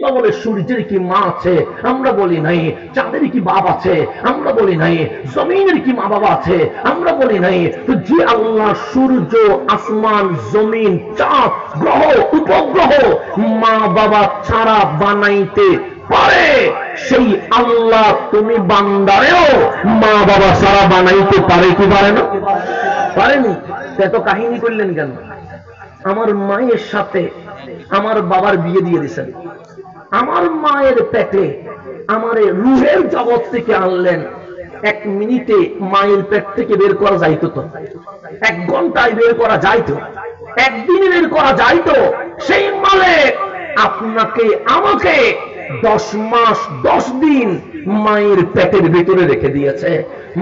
আল্লাহ বলে সূর্যের কি মা আছে? আমরা বলি নাই। চাঁদের কি বাপ আছে? আমরা বলি নাই। জমিনের কি মা বাবা আছে? আমরা বলি নাই। তো যে আল্লাহ সূর্য, আসমান, জমিন, চাঁদ, গ্রহ, উপগ্রহ মা বাবা ছাড়া বানাইতে পারে, সেই আল্লাহ তুমি বান্দারেও মা বাবা ছাড়া বানাইতে পারে কি পারে না? পারেনি। এত কাহিনী করলেন কেন? আমার মায়ের সাথে আমার বাবার বিয়ে দিয়ে দিয়েছেন। আমার মায়ের পেটে আমার রুহের জগৎ থেকে আনলেন। 1 মিনিটে মায়ের পেট থেকে বের করা যাইতো তো? 1 ঘন্টায় বের করা যাইতো? 1 দিনে বের করা যাইতো? সেই মালিক আপনাকে আমাকে 10 মাস 10 দিন মায়ের পেটের ভিতরে রেখে দিয়েছে।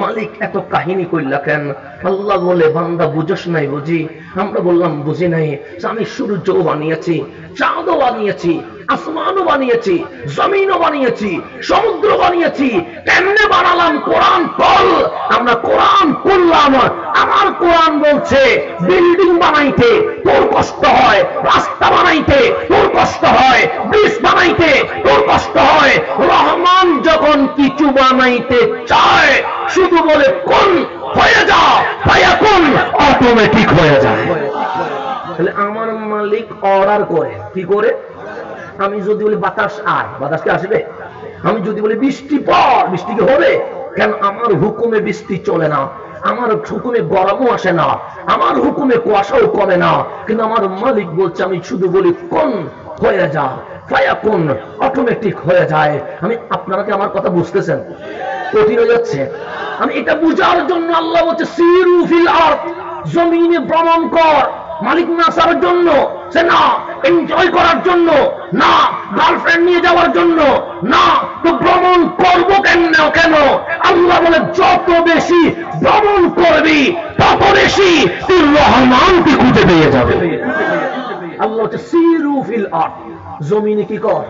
মালিক এত কাহিনী কইলা কেন? আল্লাহ বলে বান্দা বুঝস নাই বুঝি? আমরা বললাম বুঝি নাই। আমি সূর্যও বানিয়েছি, চাঁদও বানিয়েছি, আসমানও বানিয়েছি, জমিনও বানিয়েছি, সমুদ্র বানিয়েছি। কেমনে বানালাম? কোরআন পড়। আমরা কোরআন পড়লাম। আমার কোরআন বলছে বিল্ডিং বানাইতে তোর কষ্ট হয়, রাস্তা বানাইতে তোর কষ্ট হয়, ব্রিজ বানাইতে তোর কষ্ট হয়। রহমান যখন কিছু বানাইতে চায় শুধু বলে কোন হয়ে যা, ফায়াকুন, অটোমেটিক হয়ে যায়। তাহলে আমার মালিক অর্ডার করে। কি করে? আমি যদি বলি বাতাস আয়, বাতাস কি আসবে? আমি যদি বলি বৃষ্টি পড়, বৃষ্টি কি হবে? কেন? আমার হুকুমে বৃষ্টি চলে না, আমার হুকুমে গরমও আসে না, আমার হুকুমে কুয়াশাও কমে না। কিন্তু আমার মালিক বলছে আমি শুধু বলি কোন হয়ে যা, ফায়াকুন, অটোমেটিক হয়ে যায়। আমি আপনারা কি আমার কথা বুঝতেছেন? কঠিন হয়ে যাচ্ছে? আমি এটা বুঝার জন্য আল্লাহ বলছে সিরু ফিল আরদ, জমিনে ভ্রমণ কর। মালিক নাসার জন্য সে না, এনজয় করার জন্য না, গার্লফ্রেন্ড নিয়ে যাওয়ার জন্য না। তো ভ্রমণ করব কেন? আল্লাহ বলে যত বেশি ভ্রমণ করবি তত বেশি তুই রহমানকে খুঁজে পেয়ে যাবে। আল্লাহ হচ্ছে সিরু ফিল আরদ, জমিনে কি কর?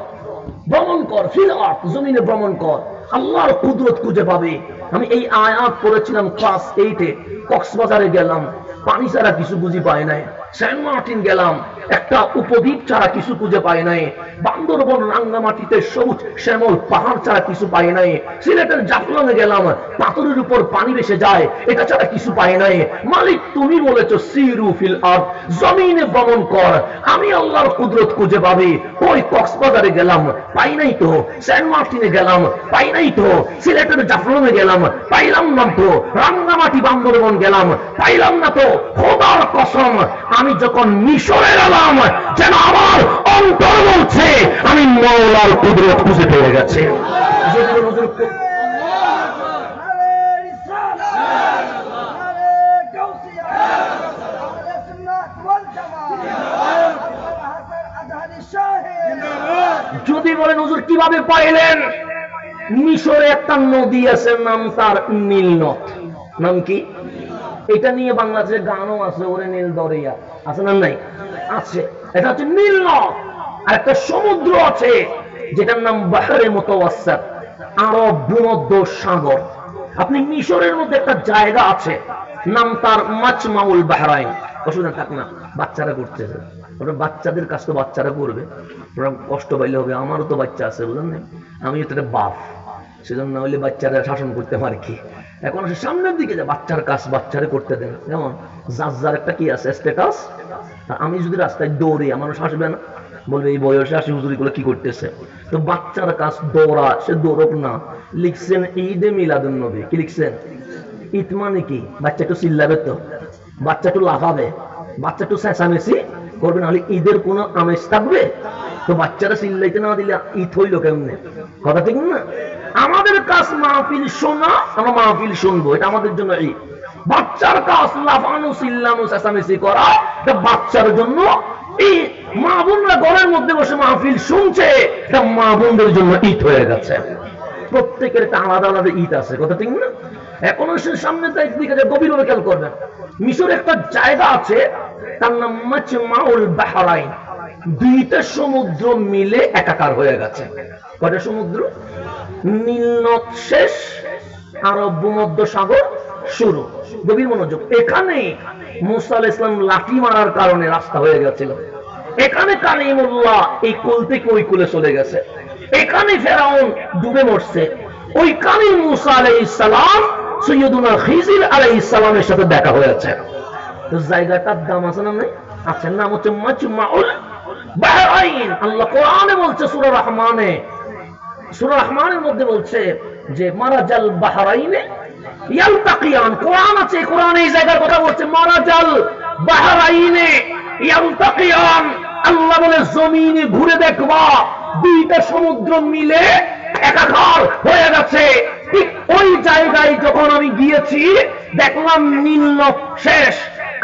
ভ্রমণ কর। ফিল আরদ, জমিনে ভ্রমণ কর, আল্লাহর কুদরত খুঁজে পাবে। আমি এই আয়াত পড়েছিলাম ক্লাস 8-এ। কক্সবাজারে গেলাম, পানি ছাড়া কিছু বুঝি পাই নাই। সেন্ট মার্টিন গেলাম, একটা উপদ্বীপ ছাড়া কিছু খুঁজে পাই নাই। বান্দরবন রাঙ্গামাটিতে সবুজ শ্যামল পাহাড় ছাড়া কিছু পাই নাই। সিলেটের জাফলংয়ে গেলাম, পাথরের উপর পানি ভেসে যায়, এটা ছাড়া কিছু পাই নাই। মালিক তুমি বলেছো সিরু ফিল আরদ, জমিনে ভ্রমণ কর, আমি আল্লাহর কুদরত খুঁজে পাবে। ওই কক্সবাজারে গেলাম, পাই নাই তো। সেন্ট মার্টিনে গেলাম, পাই নাই তো। সিলেটের জাফলংয়ে গেলাম, পাইলাম না তো। রাঙ্গামাটি বান্দরবন গেলাম, পাইলাম না তো। খোদার কসম, আমি যখন মিশরে গেলাম যেন আমার অন্তর বলছে আমি মওলার কুদরত খুঁজে পেয়ে গেছে। যদি বলেন হুজুর কিভাবে পাইলেন? মিশরে একটা নদী আছে, নাম তার নীল নদ। নাম কি? এটা নিয়ে বাংলাদেশের গানও আছে, ওরে নীল দরিয়া, আছে না? নাই? আছে। এটা হচ্ছে নীল নদ। আর একটা সমুদ্র আছে যেটার নাম বাহরে মুতাওয়াসসিত, আরব ভূমধ্য সাগর। আপনি মিশরের মধ্যে একটা জায়গা আছে, নাম তার মাজমাউল বাহরাইন। অসুবিধা থাক না, বাচ্চারা করতেছে, ওরা বাচ্চাদের কাজ তো বাচ্চারা করবে, ওরা কষ্ট পাইলে হবে। আমারও তো বাচ্চা আছে, বুঝলেন না? আমি তো বাপ, সেজন্য না হলে বাচ্চারা শাসন করতে পারে কি। এখন সে সামনের দিকে যায়, বাচ্চার কাজ বাচ্চারে করতে দেন। যেমন যার একটা কি আছে স্ট্যাটাস। আমি যদি রাস্তায় দৌড়ি, আমার শাসবে না, বলবে এই বয়সে আসি হুজুরি গুলো কি করতেছে। তো বাচ্চার কাজ দৌড়া, সে দৌড়ক না। লিখছেন ঈদে মিলাদুন নবী, কি লিখছেন? ঈদ মানে কি? বাচ্চা একটু চিল্লাবে তো, বাচ্চা একটু লাফাবে, বাচ্চা একটু চেঁচামেচি করবে, নাহলে ঈদের কোনো আমেজ থাকবে? তো বাচ্চারা চিল্লাইতে না দিলে ঈদ হইল কেমনে? কথা ঠিক না? আমাদের কাজ মাহফিল শোনা, আমরা মাহফিল শুনবো, এটা আমাদের জন্য ঈদ। বাচ্চার কাজ লাফানো, চিল্লানো, চেঁচামেচি করা, এটা বাচ্চার জন্য ঈদ। মা বোনরা ঘরের মধ্যে বসে মাহফিল শুনছে, এটা মা বোনদের জন্য ঈদ হয়ে গেছে। প্রত্যেকের একটা আলাদা আলাদা ঈদ আছে, কথা ঠিক না? এখনো সে সামনে দিকে গভীরভাবে খেয়াল করবেন। মিশরে একটা জায়গা আছে, তার নাম মাজমাউল বাহরাইন। 2টা সমুদ্র মিলে একাকার হয়ে গেছে। কয়টা সমুদ্র? নীল নদ শেষ, আরব ভূমধ্য সাগর শুরু। গভীর মনোযোগ। এখানে মুসা আলাইহিস সালাম লাঠি মারার কারণে রাস্তা হয়ে গেছিল। এখানে কালিমুল্লাহ এই কুল থেকে ওই কুলে চলে গেছে, এখানে ফেরাউন ডুবে মরছে, ওইখানে মুসা আলাইহিস সালাম সৈয়দুনা খিজির আলাইহিস সালামের সাথে দেখা হয়েছে। তো জায়গাটার দাম আছে না নাই? আছে। নাম হচ্ছে মাজমাউল বাহরাইন। আল্লাহ কোরআনে বলছে সূরা রহমানে, সূরা রহমানের মধ্যে বলছে যে মারাজাল বাহরাইনে ইয়ালতাকিয়ান। কোরআন আছে, কোরআনে এই জায়গার কথা বলছে মারাজাল বাহরাইনে ইয়ালতাকিয়ান। আল্লাহ বলে জমিনে ঘুরে দেখবা দুইটা সমুদ্র মিলে একাকার হয়ে গেছে। ঠিক ওই জায়গায় যখন আমি গিয়েছি দেখলাম নীল নদ শেষ,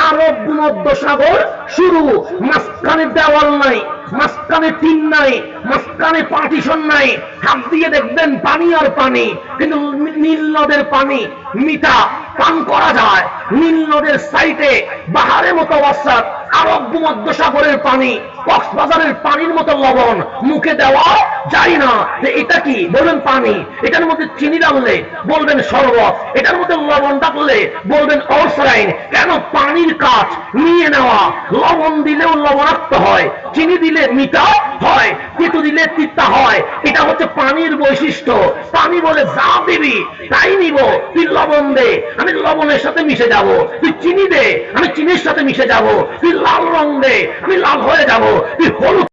আরব ভূমধ্য সাগর শুরু, মাঝখানে দেওয়াল নাই, মাঝখানে টিন নাই, মাঝখানে পার্টিশন নাই। হাত দিয়ে দেখবেন পানি আর পানি, কিন্তু নীল নদের পানি মিঠা, পান করা যায়। নীল নদের সাইডে বাহারে মুতাওয়াসসাত, আরব ভূমধ্য সাগরের পানি, কক্সবাজারের পানির মতো লবণ, মুখে দেওয়া যায় না। এটা কি বলবেন? পানি। এটার মধ্যে চিনি ডাললে বলবেন শরবত, এটার মধ্যে লবণ ডাকলে বলবেন অরসালাইন। কেন? পানির কাজ নিয়ে নেওয়া। লবণ দিলেও লবণাক্ত হয়, চিনি দিলে মিঠা হয়, তিতো দিলে তিতা হয়। এটা হচ্ছে পানির বৈশিষ্ট্য। পানি বলে যা দিবি তাই নিব। তুই লবণ দে, আমি লবণের সাথে মিশে যাব। তুই চিনি দে, আমি চিনির সাথে মিশে যাব। তুই লাল রং দে, আমি লাল হয়ে যাব। তুই হলুদ